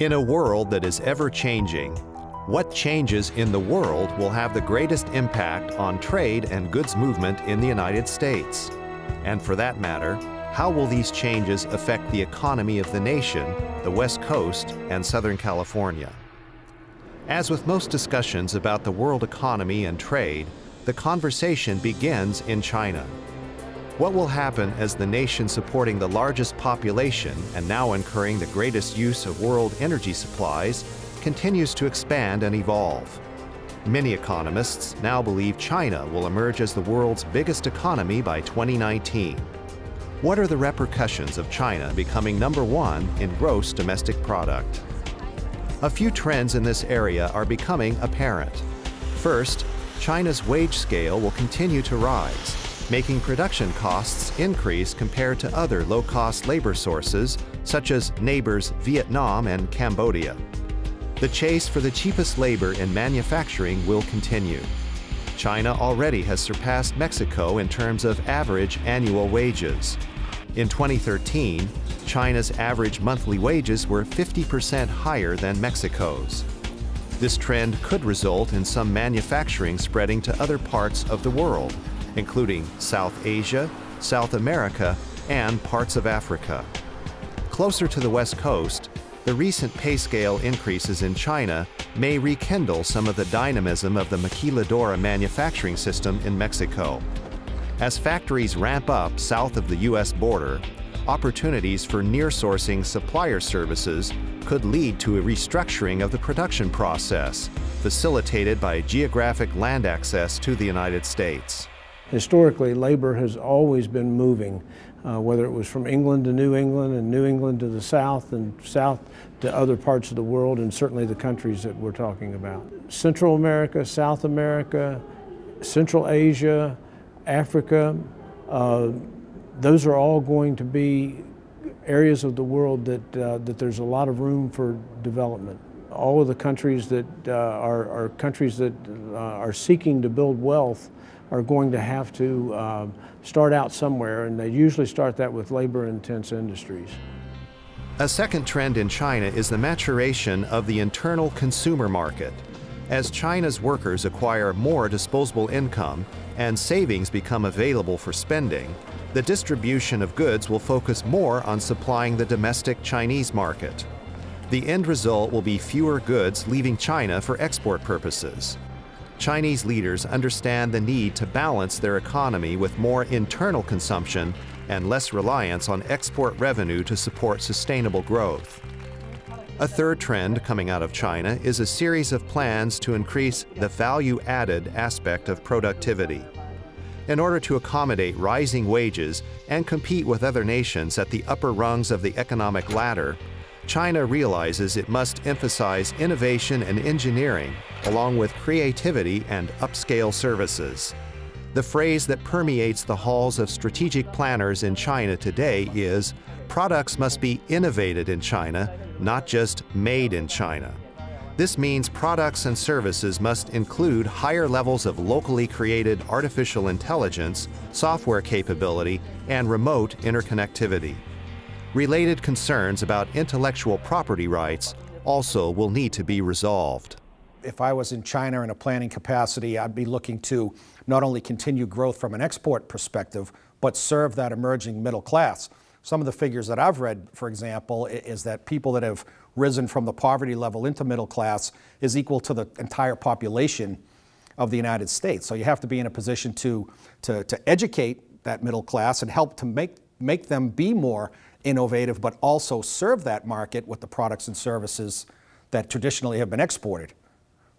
In a world that is ever-changing, what changes in the world will have the greatest impact on trade and goods movement in the United States? And for that matter, how will these changes affect the economy of the nation, the West Coast, and Southern California? As with most discussions about the world economy and trade, the conversation begins in China. What will happen as the nation supporting the largest population and now incurring the greatest use of world energy supplies continues to expand and evolve? Many economists now believe China will emerge as the world's biggest economy by 2019. What are the repercussions of China becoming #1 in gross domestic product? A few trends in this area are becoming apparent. First, China's wage scale will continue to rise, making production costs increase compared to other low-cost labor sources, such as neighbors Vietnam and Cambodia. The chase for the cheapest labor in manufacturing will continue. China already has surpassed Mexico in terms of average annual wages. In 2013, China's average monthly wages were 50% higher than Mexico's. This trend could result in some manufacturing spreading to other parts of the world, including South Asia, South America, and parts of Africa. Closer to the West Coast, the recent pay scale increases in China may rekindle some of the dynamism of the maquiladora manufacturing system in Mexico. As factories ramp up south of the U.S. border, opportunities for near-sourcing supplier services could lead to a restructuring of the production process, facilitated by geographic land access to the United States. Historically, labor has always been moving, whether it was from England to New England and New England to the South and South to other parts of the world, and certainly the countries that we're talking about. Central America, South America, Central Asia, Africa, those are all going to be areas of the world that there's a lot of room for development. All of the countries that are countries that are seeking to build wealth are going to have to start out somewhere, and they usually start that with labor-intense industries. A second trend in China is the maturation of the internal consumer market. As China's workers acquire more disposable income and savings become available for spending, the distribution of goods will focus more on supplying the domestic Chinese market. The end result will be fewer goods leaving China for export purposes. Chinese leaders understand the need to balance their economy with more internal consumption and less reliance on export revenue to support sustainable growth. A third trend coming out of China is a series of plans to increase the value-added aspect of productivity. In order to accommodate rising wages and compete with other nations at the upper rungs of the economic ladder, China realizes it must emphasize innovation and engineering, along with creativity and upscale services. The phrase that permeates the halls of strategic planners in China today is, "Products must be innovated in China, not just made in China." This means products and services must include higher levels of locally created artificial intelligence, software capability, and remote interconnectivity. Related concerns about intellectual property rights also will need to be resolved. If I was in China in a planning capacity, I'd be looking to not only continue growth from an export perspective, but serve that emerging middle class. Some of the figures that I've read, for example, is that people that have risen from the poverty level into middle class is equal to the entire population of the United States. So you have to be in a position to educate that middle class and help to make them be more innovative, but also serve that market with the products and services that traditionally have been exported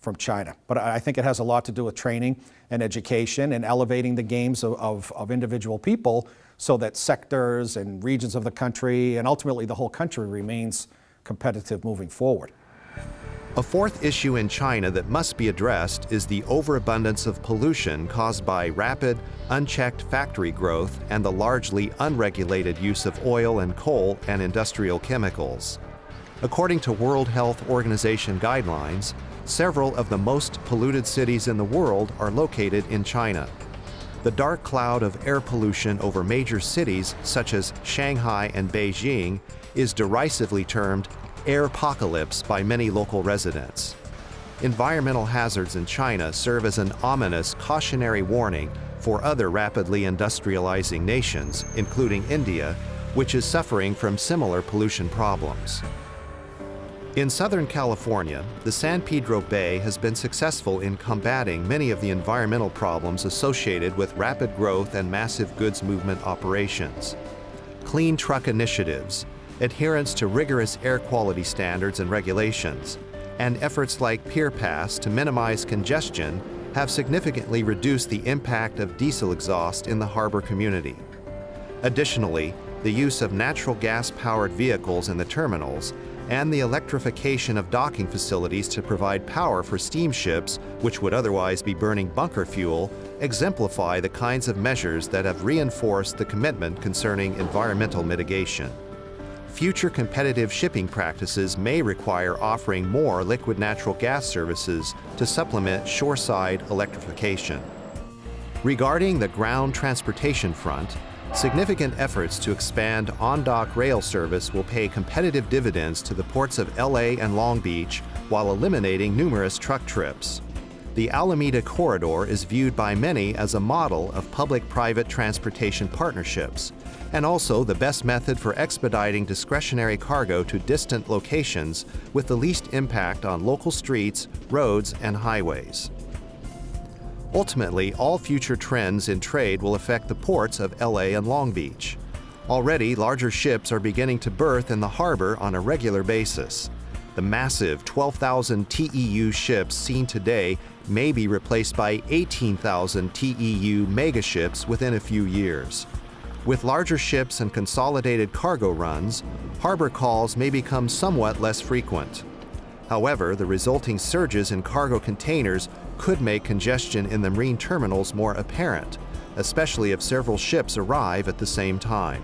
from China. But I think it has a lot to do with training and education and elevating the games of individual people so that sectors and regions of the country and ultimately the whole country remains competitive moving forward. A fourth issue in China that must be addressed is the overabundance of pollution caused by rapid, unchecked factory growth and the largely unregulated use of oil and coal and industrial chemicals. According to World Health Organization guidelines, several of the most polluted cities in the world are located in China. The dark cloud of air pollution over major cities such as Shanghai and Beijing is derisively termed airpocalypse by many local residents. Environmental hazards in China serve as an ominous cautionary warning for other rapidly industrializing nations, including India, which is suffering from similar pollution problems. In Southern California, the San Pedro Bay has been successful in combating many of the environmental problems associated with rapid growth and massive goods movement operations. Clean truck initiatives, adherence to rigorous air quality standards and regulations, and efforts like Pier Pass to minimize congestion have significantly reduced the impact of diesel exhaust in the harbor community. Additionally, the use of natural gas-powered vehicles in the terminals and the electrification of docking facilities to provide power for steamships, which would otherwise be burning bunker fuel, exemplify the kinds of measures that have reinforced the commitment concerning environmental mitigation. Future competitive shipping practices may require offering more liquid natural gas services to supplement shoreside electrification. Regarding the ground transportation front, significant efforts to expand on-dock rail service will pay competitive dividends to the ports of LA and Long Beach while eliminating numerous truck trips. The Alameda Corridor is viewed by many as a model of public-private transportation partnerships, and also the best method for expediting discretionary cargo to distant locations with the least impact on local streets, roads, and highways. Ultimately, all future trends in trade will affect the ports of LA and Long Beach. Already, larger ships are beginning to berth in the harbor on a regular basis. The massive 12,000 TEU ships seen today may be replaced by 18,000 TEU megaships within a few years. With larger ships and consolidated cargo runs, harbor calls may become somewhat less frequent. However, the resulting surges in cargo containers could make congestion in the marine terminals more apparent, especially if several ships arrive at the same time.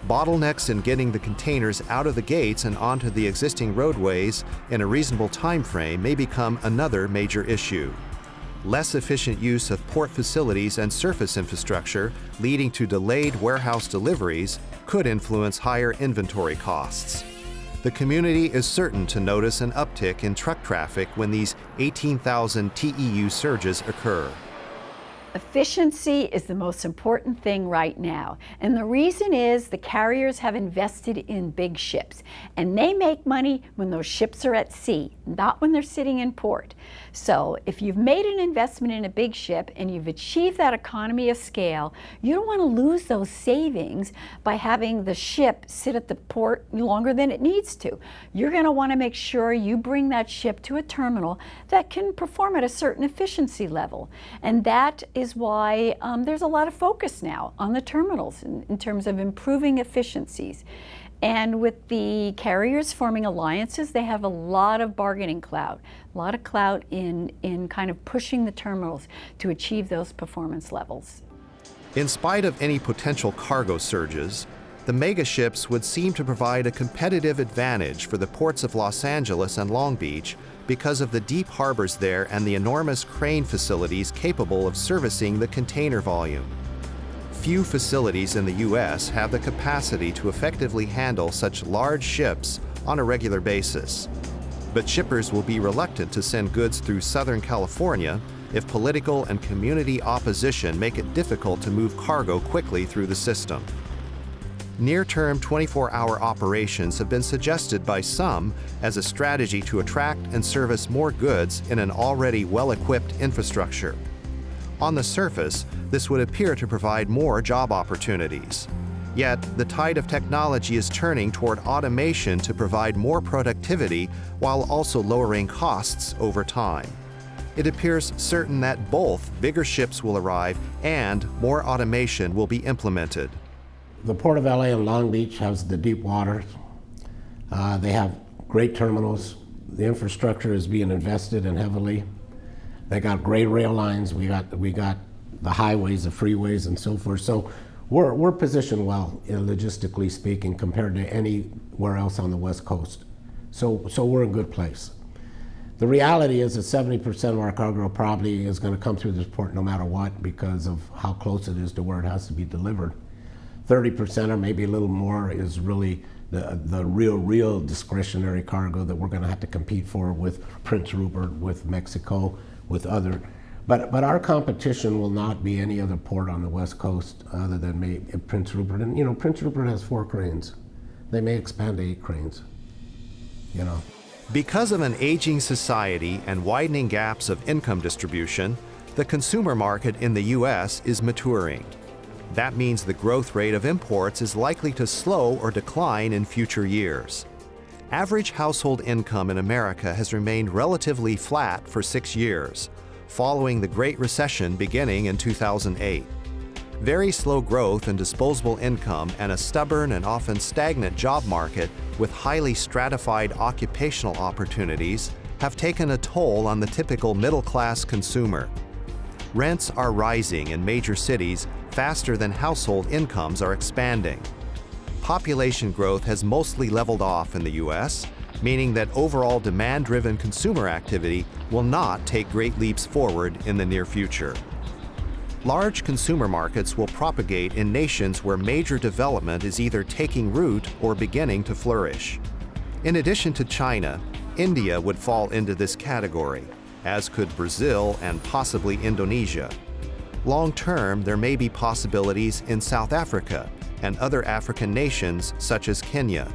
Bottlenecks in getting the containers out of the gates and onto the existing roadways in a reasonable time frame may become another major issue. Less efficient use of port facilities and surface infrastructure, leading to delayed warehouse deliveries, could influence higher inventory costs. The community is certain to notice an uptick in truck traffic when these 18,000 TEU surges occur. Efficiency is the most important thing right now, and the reason is the carriers have invested in big ships, and they make money when those ships are at sea, not when they're sitting in port. So if you've made an investment in a big ship and you've achieved that economy of scale, you don't want to lose those savings by having the ship sit at the port longer than it needs to. You're going to want to make sure you bring that ship to a terminal that can perform at a certain efficiency level, and that is why there's a lot of focus now on the terminals in terms of improving efficiencies. And with the carriers forming alliances, they have a lot of bargaining clout, a lot of clout in kind of pushing the terminals to achieve those performance levels. In spite of any potential cargo surges, the megaships would seem to provide a competitive advantage for the ports of Los Angeles and Long Beach because of the deep harbors there and the enormous crane facilities capable of servicing the container volume. Few facilities in the U.S. have the capacity to effectively handle such large ships on a regular basis. But shippers will be reluctant to send goods through Southern California if political and community opposition make it difficult to move cargo quickly through the system. Near-term 24-hour operations have been suggested by some as a strategy to attract and service more goods in an already well-equipped infrastructure. On the surface, this would appear to provide more job opportunities. Yet, the tide of technology is turning toward automation to provide more productivity while also lowering costs over time. It appears certain that both bigger ships will arrive and more automation will be implemented. The Port of LA and Long Beach has the deep waters. They have great terminals. The infrastructure is being invested in heavily. They got great rail lines. We got the highways, the freeways, and so forth. So we're positioned well, logistically speaking, compared to anywhere else on the West Coast. So we're in a good place. The reality is that 70% of our cargo probably is going to come through this port no matter what because of how close it is to where it has to be delivered. 30% or maybe a little more is really the real discretionary cargo that we're going to have to compete for with Prince Rupert, with Mexico, with other. But our competition will not be any other port on the West Coast other than maybe Prince Rupert. And you know, Prince Rupert has 4 cranes. They may expand to 8 cranes, you know. Because of an aging society and widening gaps of income distribution, the consumer market in the U.S. is maturing. That means the growth rate of imports is likely to slow or decline in future years. Average household income in America has remained relatively flat for 6 years, following the Great Recession beginning in 2008. Very slow growth in disposable income and a stubborn and often stagnant job market with highly stratified occupational opportunities have taken a toll on the typical middle-class consumer. Rents are rising in major cities faster than household incomes are expanding. Population growth has mostly leveled off in the U.S., meaning that overall demand-driven consumer activity will not take great leaps forward in the near future. Large consumer markets will propagate in nations where major development is either taking root or beginning to flourish. In addition to China, India would fall into this category, as could Brazil and possibly Indonesia. Long term, there may be possibilities in South Africa and other African nations such as Kenya.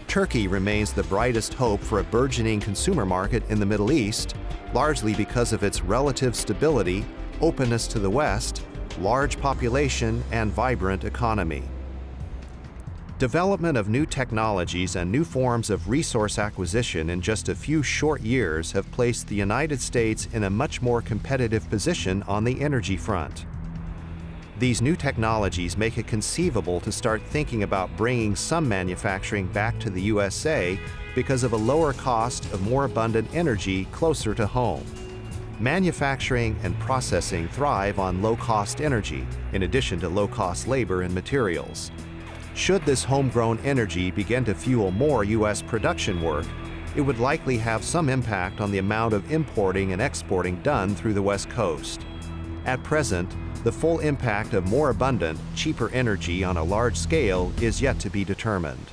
Turkey remains the brightest hope for a burgeoning consumer market in the Middle East, largely because of its relative stability, openness to the West, large population, and vibrant economy. Development of new technologies and new forms of resource acquisition in just a few short years have placed the United States in a much more competitive position on the energy front. These new technologies make it conceivable to start thinking about bringing some manufacturing back to the USA because of a lower cost of more abundant energy closer to home. Manufacturing and processing thrive on low-cost energy, in addition to low-cost labor and materials. Should this homegrown energy begin to fuel more U.S. production work, it would likely have some impact on the amount of importing and exporting done through the West Coast. At present, the full impact of more abundant, cheaper energy on a large scale is yet to be determined.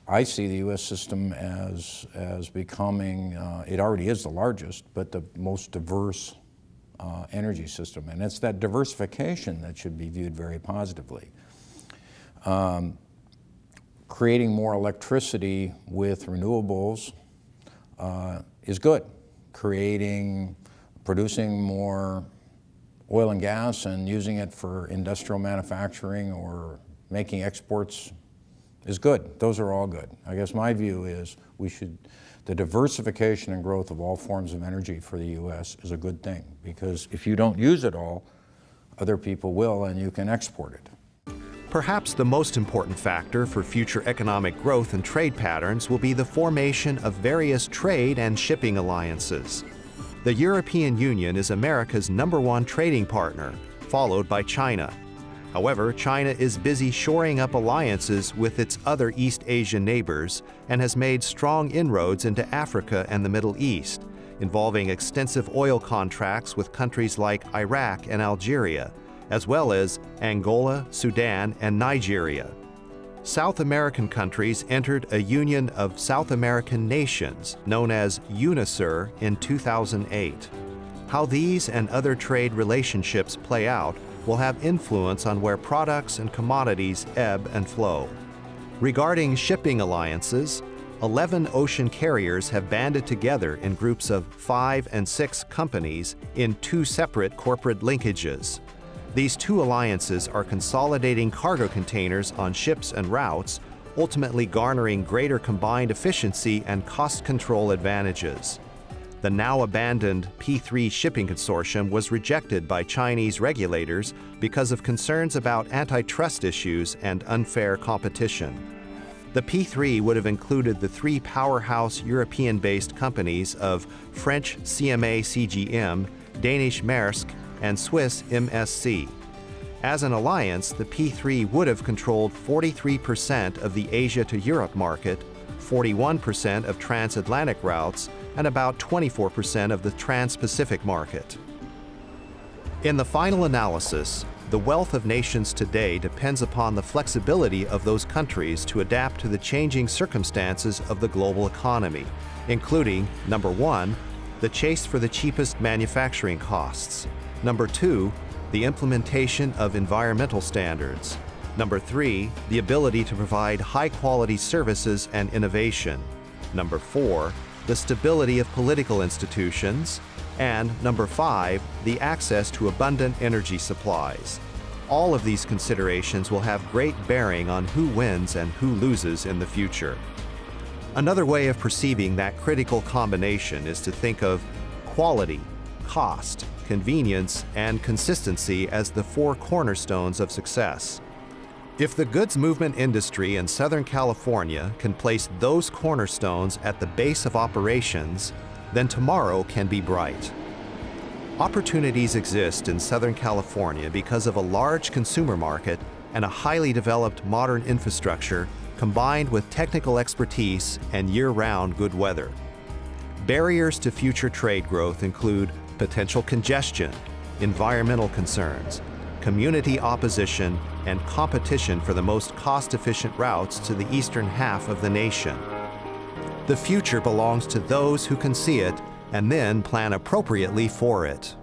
I see the U.S. system as becoming, it already is the largest, but the most diverse energy system. And it's that diversification that should be viewed very positively. Creating more electricity with renewables is good. Producing more oil and gas and using it for industrial manufacturing or making exports is good. Those are all good. I guess my view is the diversification and growth of all forms of energy for the U.S. is a good thing, because if you don't use it all, other people will, and you can export it. Perhaps the most important factor for future economic growth and trade patterns will be the formation of various trade and shipping alliances. The European Union is America's #1 trading partner, followed by China. However, China is busy shoring up alliances with its other East Asian neighbors and has made strong inroads into Africa and the Middle East, involving extensive oil contracts with countries like Iraq and Algeria, as well as Angola, Sudan, and Nigeria. South American countries entered a Union of South American Nations, known as UNASUR, in 2008. How these and other trade relationships play out will have influence on where products and commodities ebb and flow. Regarding shipping alliances, 11 ocean carriers have banded together in groups of 5 and 6 companies in 2 separate corporate linkages. These 2 alliances are consolidating cargo containers on ships and routes, ultimately garnering greater combined efficiency and cost control advantages. The now abandoned P3 shipping consortium was rejected by Chinese regulators because of concerns about antitrust issues and unfair competition. The P3 would have included the 3 powerhouse European-based companies of French CMA CGM, Danish Maersk, and Swiss MSC. As an alliance, the P3 would have controlled 43% of the Asia to Europe market, 41% of transatlantic routes, and about 24% of the trans-Pacific market. In the final analysis, The wealth of nations today depends upon the flexibility of those countries to adapt to the changing circumstances of the global economy, including, number one, the chase for the cheapest manufacturing costs. Number two, the implementation of environmental standards. Number three, the ability to provide high-quality services and innovation. Number four, the stability of political institutions. And number five, the access to abundant energy supplies. All of these considerations will have great bearing on who wins and who loses in the future. Another way of perceiving that critical combination is to think of quality, cost, convenience, and consistency as the four cornerstones of success. If the goods movement industry in Southern California can place those cornerstones at the base of operations, then tomorrow can be bright. Opportunities exist in Southern California because of a large consumer market and a highly developed modern infrastructure combined with technical expertise and year-round good weather. Barriers to future trade growth include potential congestion, environmental concerns, community opposition, and competition for the most cost-efficient routes to the eastern half of the nation. The future belongs to those who can see it and then plan appropriately for it.